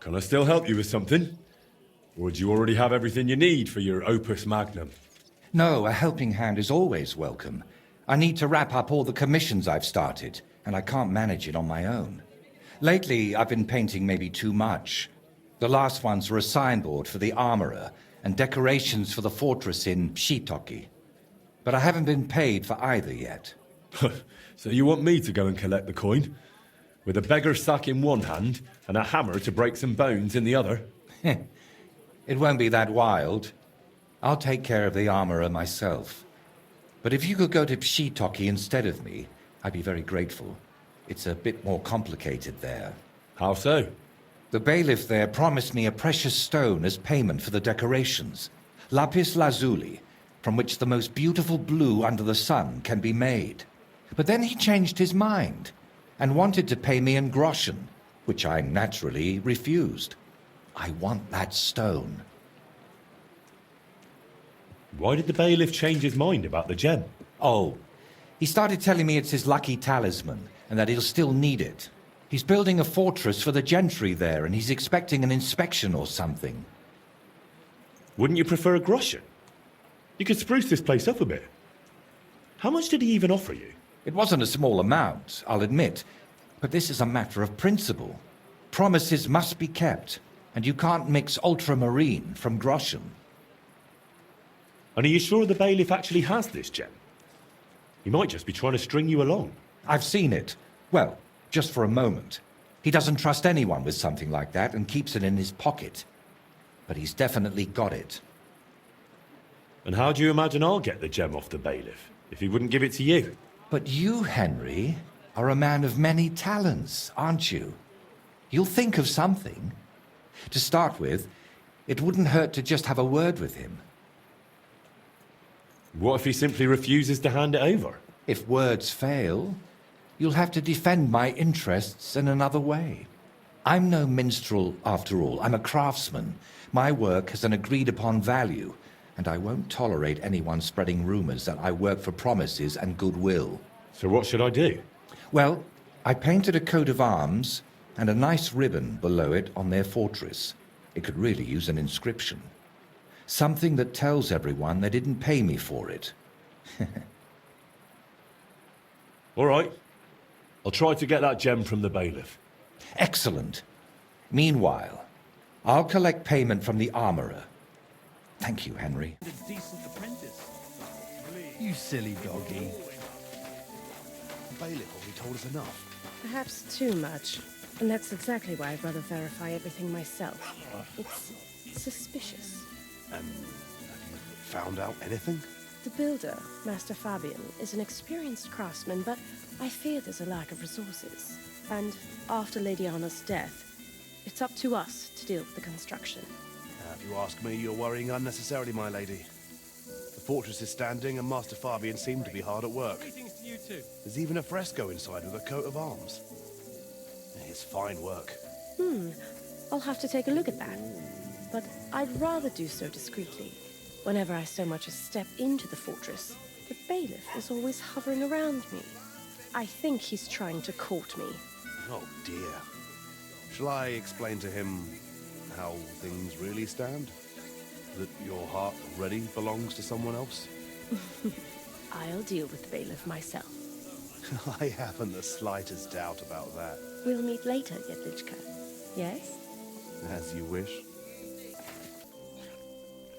Can I still help you with something? Or do you already have everything you need for your opus magnum? No, a helping hand is always welcome. I need to wrap up all the commissions I've started, and I can't manage it on my own. Lately, I've been painting maybe too much. The last ones were a signboard for the armorer and decorations for the fortress in Shitoki. But I haven't been paid for either yet. So you want me to go and collect the coin? With a beggar's sack in one hand and a hammer to break some bones in the other? It won't be that wild. I'll take care of the armorer myself. But if you could go to Shitoki instead of me, I'd be very grateful. It's a bit more complicated there. How so? The bailiff there promised me a precious stone as payment for the decorations. Lapis lazuli, from which the most beautiful blue under the sun can be made. But then he changed his mind and wanted to pay me in groschen, which I naturally refused. I want that stone. Why did the bailiff change his mind about the gem? Oh, he started telling me it's his lucky talisman and that he'll still need it. He's building a fortress for the gentry there and he's expecting an inspection or something. Wouldn't you prefer a groschen? You could spruce this place up a bit. How much did he even offer you? It wasn't a small amount, I'll admit, but this is a matter of principle. Promises must be kept, and you can't mix ultramarine from groschen. And are you sure the bailiff actually has this gem? He might just be trying to string you along. I've seen it. Well, just for a moment. He doesn't trust anyone with something like that and keeps it in his pocket. But he's definitely got it. And how do you imagine I'll get the gem off the bailiff, if he wouldn't give it to you? But you, Henry, are a man of many talents, aren't you? You'll think of something. To start with, it wouldn't hurt to just have a word with him. What if he simply refuses to hand it over? If words fail, you'll have to defend my interests in another way. I'm no minstrel, after all. I'm a craftsman. My work has an agreed-upon value, and I won't tolerate anyone spreading rumors that I work for promises and goodwill. So what should I do? Well, I painted a coat of arms and a nice ribbon below it on their fortress. It could really use an inscription. Something that tells everyone they didn't pay me for it. All right. I'll try to get that gem from the bailiff. Excellent. Meanwhile, I'll collect payment from the armorer. Thank you, Henry. A decent apprentice. You silly doggy. The bailiff already told us enough. Perhaps too much. And that's exactly why I'd rather verify everything myself. It's suspicious. Have you found out anything? The builder, Master Fabian, is an experienced craftsman, but I fear there's a lack of resources. And after Lady Anna's death, it's up to us to deal with the construction. If you ask me, you're worrying unnecessarily, my lady. The fortress is standing and Master Fabian seemed to be hard at work. Greetings to you too. There's even a fresco inside with a coat of arms. It's fine work. I'll have to take a look at that. But I'd rather do so discreetly. Whenever I so much as step into the fortress, the bailiff is always hovering around me. I think he's trying to court me. Oh dear. Shall I explain to him how things really stand? That your heart already belongs to someone else? I'll deal with the bailiff myself. I haven't the slightest doubt about that. We'll meet later, Jedlichka. Yes? As you wish.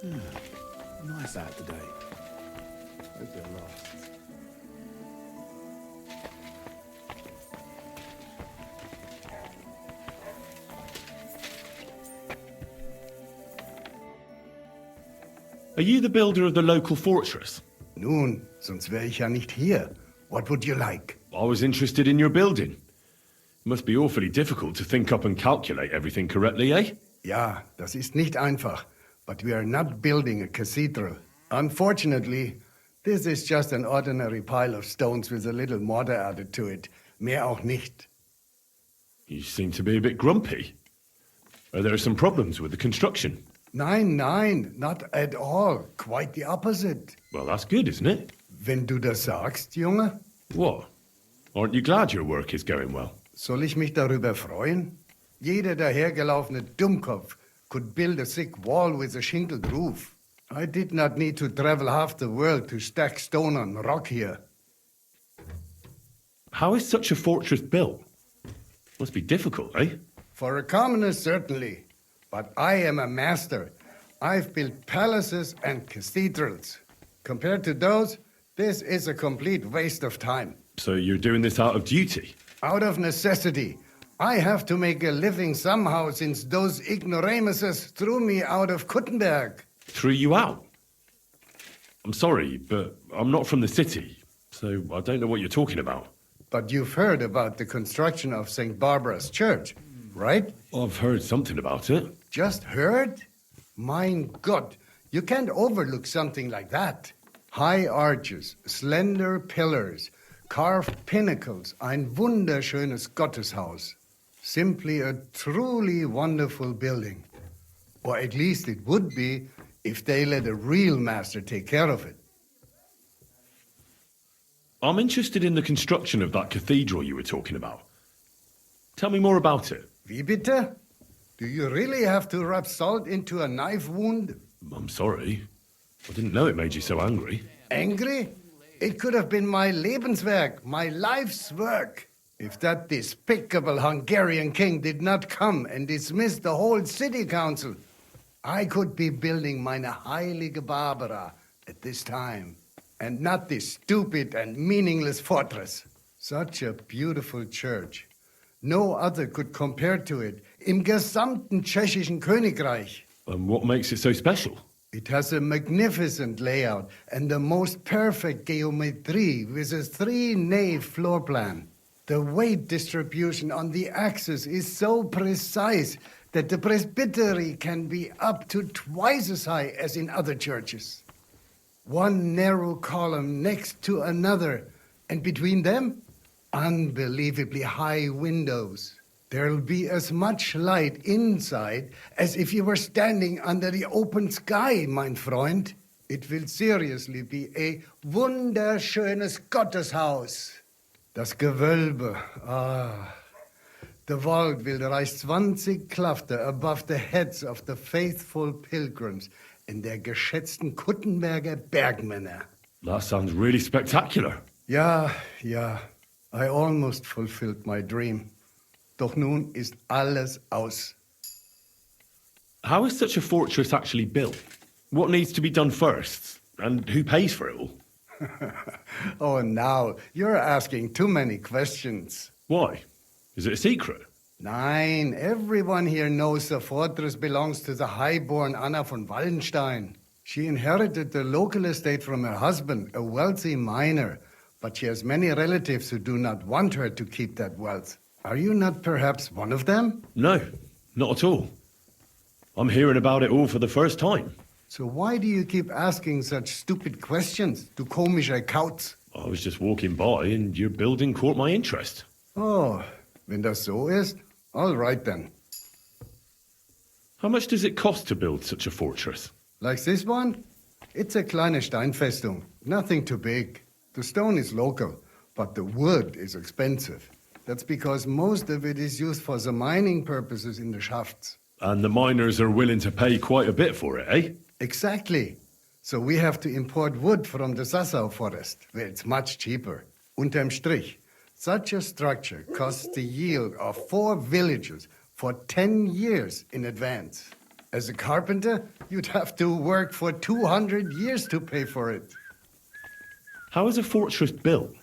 Nice out today. Hope it lasts. Are you the builder of the local fortress? Nun, sonst wäre ich ja nicht hier. What would you like? I was interested in your building. It must be awfully difficult to think up and calculate everything correctly, eh? Ja, das ist nicht einfach. But we are not building a cathedral. Unfortunately, this is just an ordinary pile of stones with a little mortar added to it. Mehr auch nicht. You seem to be a bit grumpy. Are there some problems with the construction? Nein, nein, not at all. Quite the opposite. Well, that's good, isn't it? Wenn du das sagst, Junge. What? Aren't you glad your work is going well? Soll ich mich darüber freuen? Jeder dahergelaufene Dummkopf could build a thick wall with a shingled roof. I did not need to travel half the world to stack stone on rock here. How is such a fortress built? Must be difficult, eh? For a commoner, certainly. But I am a master. I've built palaces and cathedrals. Compared to those, this is a complete waste of time. So you're doing this out of duty? Out of necessity. I have to make a living somehow since those ignoramuses threw me out of Kuttenberg. Threw you out? I'm sorry, but I'm not from the city, so I don't know what you're talking about. But you've heard about the construction of St. Barbara's Church, right? I've heard something about it. Just heard? Mein Gott, you can't overlook something like that. High arches, slender pillars, carved pinnacles, ein wunderschönes Gotteshaus. Simply a truly wonderful building. Or at least it would be if they let a real master take care of it. I'm interested in the construction of that cathedral you were talking about. Tell me more about it. Wie bitte? Do you really have to rub salt into a knife wound? I'm sorry. I didn't know it made you so angry. Angry? It could have been my Lebenswerk, my life's work. If that despicable Hungarian king did not come and dismiss the whole city council, I could be building meine heilige Barbara at this time. And not this stupid and meaningless fortress. Such a beautiful church. No other could compare to it im gesamten tschechischen Königreich. And what makes it so special? It has a magnificent layout and the most perfect geometry with a 3-nave floor plan. The weight distribution on the axis is so precise that the presbytery can be up to twice as high as in other churches. One narrow column next to another, and between them, unbelievably high windows. There'll be as much light inside as if you were standing under the open sky, mein Freund. It will seriously be a wunderschönes Gotteshaus. Das Gewölbe, The vault will rise 20 Klafter above the heads of the faithful pilgrims and der geschätzten Kuttenberger Bergmänner. That sounds really spectacular. Ja, I almost fulfilled my dream. Doch nun ist alles aus. How is such a fortress actually built? What needs to be done first? And who pays for it all? Oh, now, you're asking too many questions. Why? Is it a secret? Nein, everyone here knows the fortress belongs to the highborn Anna von Wallenstein. She inherited the local estate from her husband, a wealthy miner, but she has many relatives who do not want her to keep that wealth. Are you not perhaps one of them? No, not at all. I'm hearing about it all for the first time. So why do you keep asking such stupid questions, du komischer Kauz? I was just walking by and your building caught my interest. Oh, wenn das so ist, all right then. How much does it cost to build such a fortress? Like this one? It's a kleine Steinfestung, nothing too big. The stone is local, but the wood is expensive. That's because most of it is used for the mining purposes in the shafts. And the miners are willing to pay quite a bit for it, eh? Exactly. So we have to import wood from the Sassau forest, where it's much cheaper. Unterm Strich, such a structure costs the yield of 4 villages for 10 years in advance. As a carpenter, you'd have to work for 200 years to pay for it. How is a fortress built?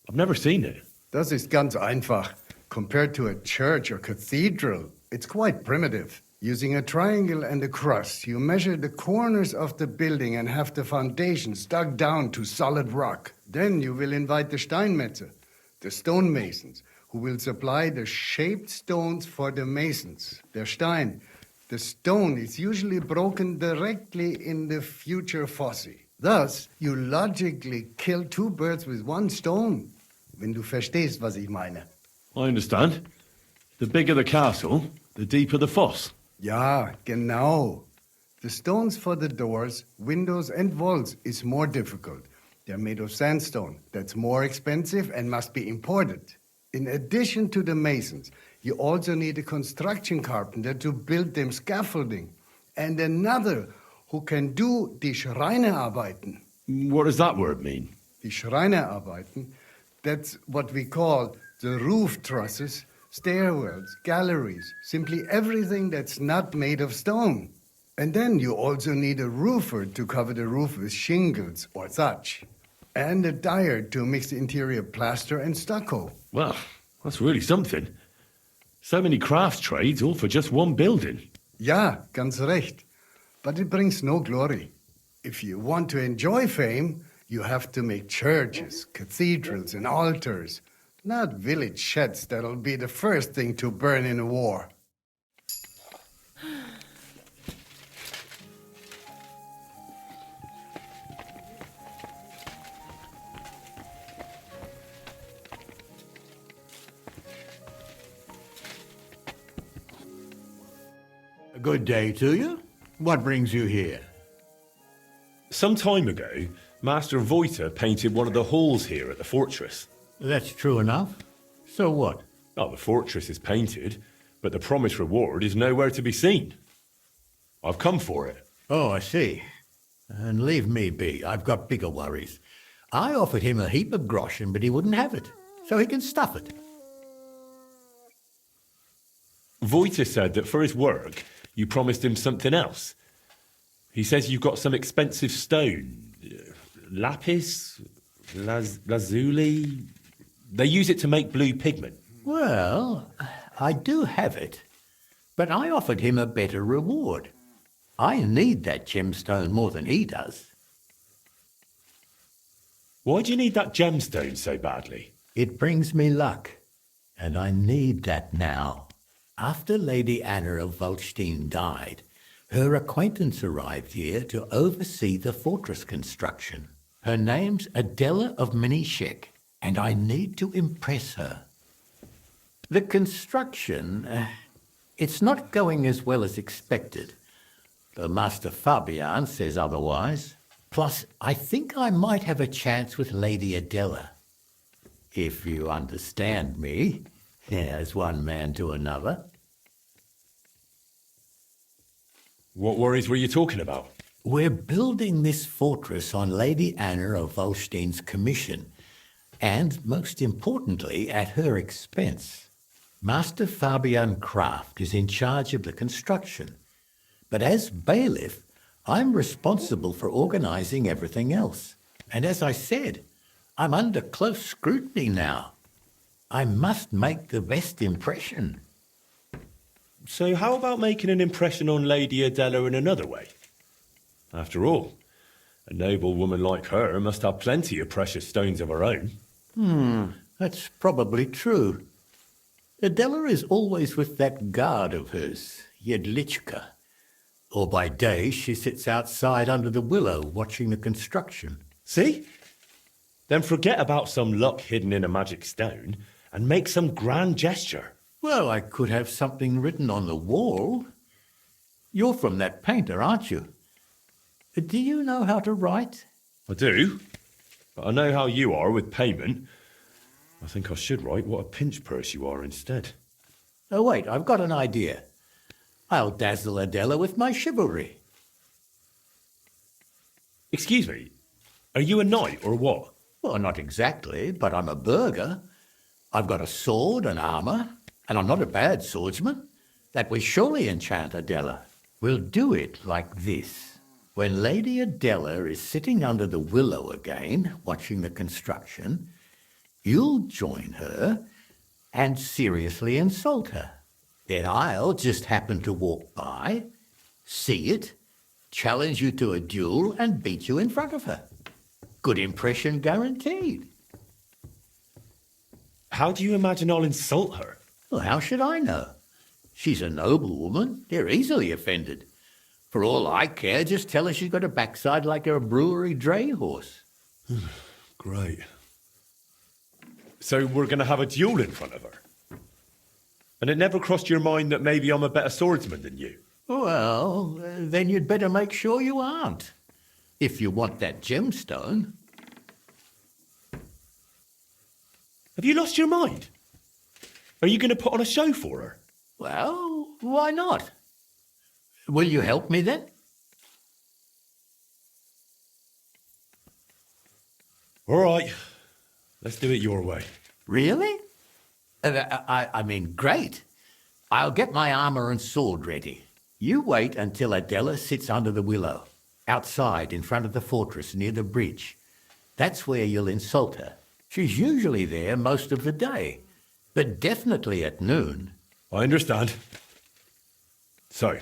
I've never seen it. Das ist ganz einfach. Compared to a church or cathedral, it's quite primitive. Using a triangle and a cross, you measure the corners of the building and have the foundations dug down to solid rock. Then you will invite the Steinmetze, the stonemasons, who will supply the shaped stones for the masons. Der Stein, the stone is usually broken directly in the future fosse. Thus, you logically kill 2 birds with 1 stone. Wenn du verstehst, was ich meine. I understand. The bigger the castle, the deeper the fosse. Ja, genau. The stones for the doors, windows and walls is more difficult. They're made of sandstone. That's more expensive and must be imported. In addition to the masons, You also need a construction carpenter to build them scaffolding. And another who can do die Schreinerarbeiten. What does that word mean? Die Schreinerarbeiten, that's what we call the roof trusses, stairwells, galleries, simply everything that's not made of stone. And then you also need a roofer to cover the roof with shingles or thatch. And a dyer to mix the interior plaster and stucco. Well, that's really something. So many crafts trades, all for just one building. Ja, ganz recht. But it brings no glory. If you want to enjoy fame, you have to make churches, cathedrals, and altars, not village sheds that'll be the first thing to burn in a war. A good day to you. What brings you here? Some time ago, Master Voiter painted one of the halls here at the fortress. That's true enough. So what? Oh, the fortress is painted, but the promised reward is nowhere to be seen. I've come for it. Oh, I see. And leave me be. I've got bigger worries. I offered him a heap of groschen, but he wouldn't have it, so he can stuff it. Voiter said that for his work, you promised him something else. He says you've got some expensive stone. Lapis? Lazuli? They use it to make blue pigment. Well, I do have it, but I offered him a better reward. I need that gemstone more than he does. Why do you need that gemstone so badly? It brings me luck, and I need that now. After Lady Anna of Volstein died, her acquaintance arrived here to oversee the fortress construction. Her name's Adela of Minishek, and I need to impress her. The construction, it's not going as well as expected. The Master Fabian says otherwise. Plus, I think I might have a chance with Lady Adela. If you understand me, as one man to another. What worries were you talking about? We're building this fortress on Lady Anna of Volstein's commission, and most importantly, at her expense. Master Fabian Kraft is in charge of the construction, but as bailiff, I'm responsible for organizing everything else. And as I said, I'm under close scrutiny now. I must make the best impression. So how about making an impression on Lady Adela in another way? After all, a noble woman like her must have plenty of precious stones of her own. That's probably true. Adela is always with that guard of hers, Jedlichka. Or by day she sits outside under the willow watching the construction. See? Then forget about some luck hidden in a magic stone and make some grand gesture. Well, I could have something written on the wall. You're from that painter, aren't you? Do you know how to write? I do, but I know how you are with payment. I think I should write what a pinch purse you are instead. Oh, wait, I've got an idea. I'll dazzle Adela with my chivalry. Excuse me, are you a knight or what? Well, not exactly, but I'm a burgher. I've got a sword and armour, and I'm not a bad swordsman. That will surely enchant Adela. We'll do it like this. When Lady Adela is sitting under the willow again, watching the construction, you'll join her and seriously insult her. Then I'll just happen to walk by, see it, challenge you to a duel, and beat you in front of her. Good impression guaranteed. How do you imagine I'll insult her? Well, how should I know? She's a noble woman. They're easily offended. For all I care, just tell her she's got a backside like a brewery dray horse. Great. So we're going to have a duel in front of her? And it never crossed your mind that maybe I'm a better swordsman than you? Well, then you'd better make sure you aren't. If you want that gemstone. Have you lost your mind? Are you going to put on a show for her? Well, why not? Will you help me then? All right. Let's do it your way. Really? I mean, great. I'll get my armor and sword ready. You wait until Adela sits under the willow, outside in front of the fortress near the bridge. That's where you'll insult her. She's usually there most of the day, but definitely at noon. I understand. So,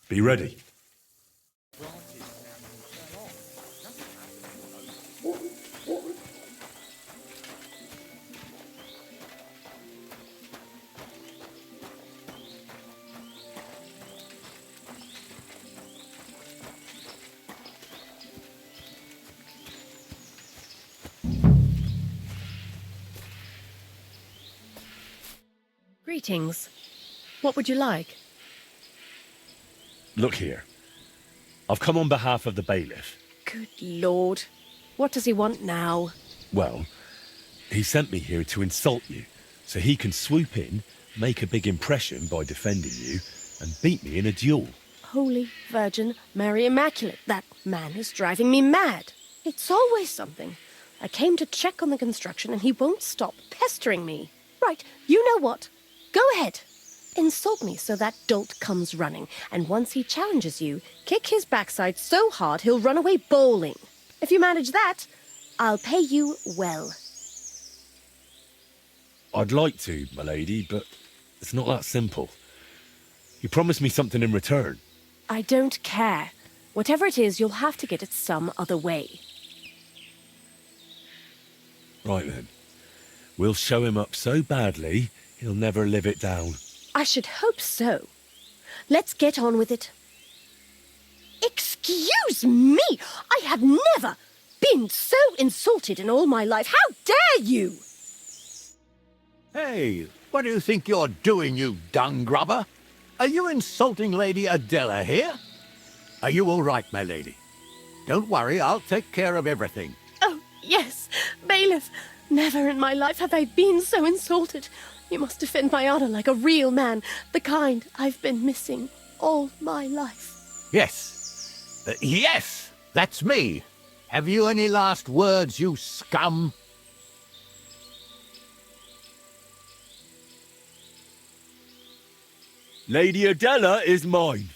be ready. Greetings. What would you like? Look here. I've come on behalf of the bailiff. Good Lord. What does he want now? Well, he sent me here to insult you, so he can swoop in, make a big impression by defending you, and beat me in a duel. Holy Virgin Mary Immaculate, that man is driving me mad. It's always something. I came to check on the construction and he won't stop pestering me. Right, you know what? Go ahead. Insult me so that dolt comes running, and once he challenges you, kick his backside so hard he'll run away bowling. If you manage that, I'll pay you well. I'd like to, my lady, but it's not that simple. You promised me something in return. I don't care. Whatever it is, you'll have to get it some other way. Right then. We'll show him up so badly, he'll never live it down. I should hope so. Let's get on with it. Excuse me! I have never been so insulted in all my life. How dare you! Hey, what do you think you're doing, you dung grubber? Are you insulting Lady Adela here? Are you all right, my lady? Don't worry, I'll take care of everything. Oh, yes, bailiff. Never in my life have I been so insulted. You must defend my honor like a real man, the kind I've been missing all my life. Yes. Yes, that's me. Have you any last words, you scum? Lady Adela is mine.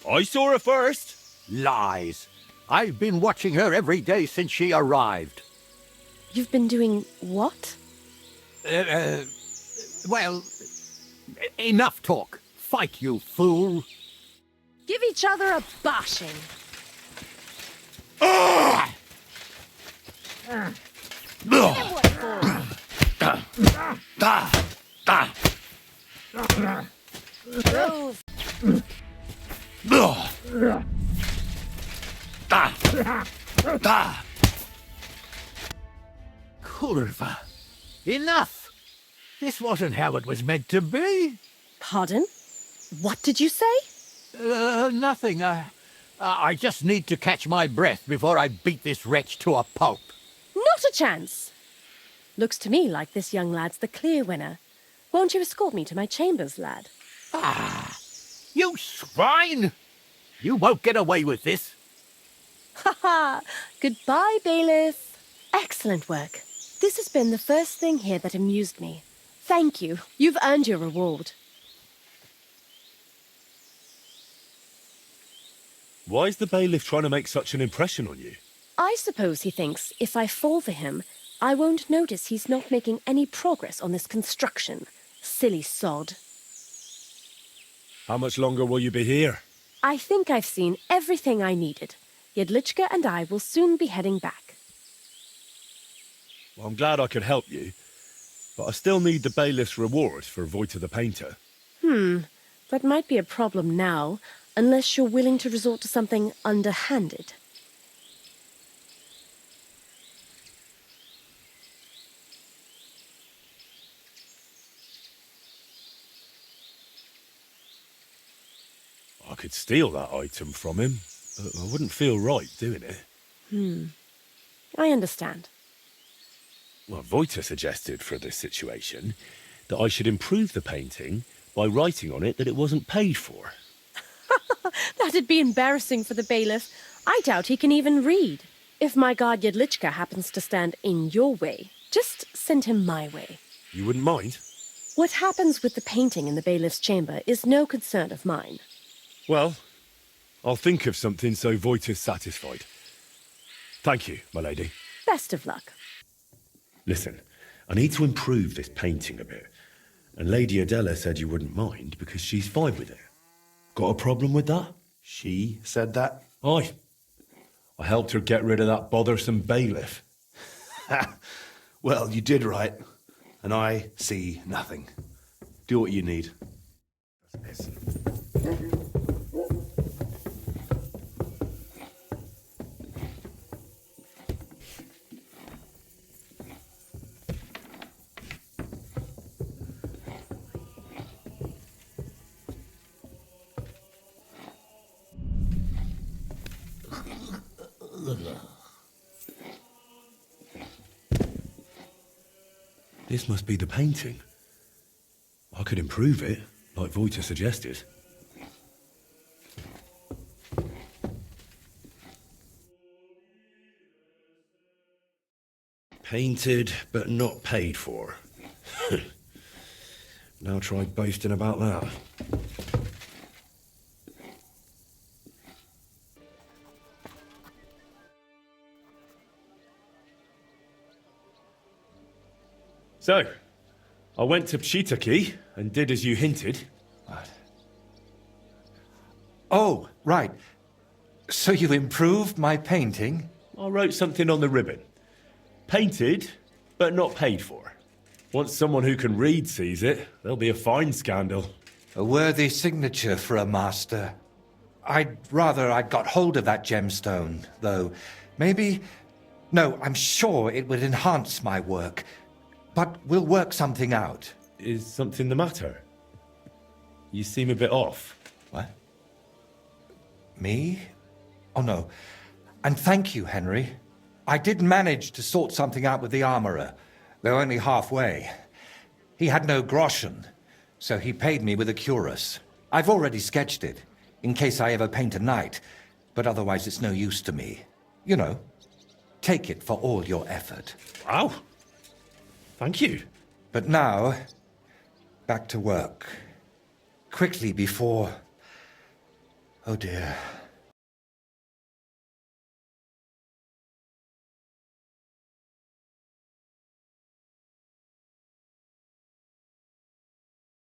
I saw her first. Lies. I've been watching her every day since she arrived. You've been doing what? Well, enough talk. Fight, you fool. Give each other a bashing. Curva. Enough. This wasn't how it was meant to be. Pardon? What did you say? Nothing. I just need to catch my breath before I beat this wretch to a pulp. Not a chance. Looks to me like this young lad's the clear winner. Won't you escort me to my chambers, lad? You swine! You won't get away with this. Ha ha! Goodbye, bailiff. Excellent work. This has been the first thing here that amused me. Thank you. You've earned your reward. Why is the bailiff trying to make such an impression on you? I suppose he thinks if I fall for him, I won't notice he's not making any progress on this construction. Silly sod. How much longer will you be here? I think I've seen everything I needed. Yedlichka and I will soon be heading back. Well, I'm glad I could help you, but I still need the bailiff's reward for Vojta the Painter. That might be a problem now, unless you're willing to resort to something underhanded. I could steal that item from him, but I wouldn't feel right doing it. I understand. Well, Vojta suggested for this situation that I should improve the painting by writing on it that it wasn't paid for. That'd be embarrassing for the bailiff. I doubt he can even read. If my guard Yedlichka happens to stand in your way, just send him my way. You wouldn't mind? What happens with the painting in the bailiff's chamber is no concern of mine. Well, I'll think of something so Voigt is satisfied. Thank you, my lady. Best of luck. Listen, I need to improve this painting a bit. And Lady Adela said you wouldn't mind because she's fine with it. Got a problem with that? She said that? Aye. I helped her get rid of that bothersome bailiff. Well, you did right. And I see nothing. Do what you need. This must be the painting. I could improve it, like Voita suggested. Painted, but not paid for. Now try boasting about that. So, I went to Pshitaki and did as you hinted. What? Oh, right. So you improved my painting? I wrote something on the ribbon. Painted, but not paid for. Once someone who can read sees it, there'll be a fine scandal. A worthy signature for a master. I'd rather I'd got hold of that gemstone, though. Maybe... No, I'm sure it would enhance my work. But we'll work something out. Is something the matter? You seem a bit off. What? Me? Oh, no. And thank you, Henry. I did manage to sort something out with the armourer, though only halfway. He had no groschen, so he paid me with a cuirass. I've already sketched it, in case I ever paint a knight, but otherwise it's no use to me. You know, take it for all your effort. Wow. Thank you. But now, back to work. Quickly before... Oh dear.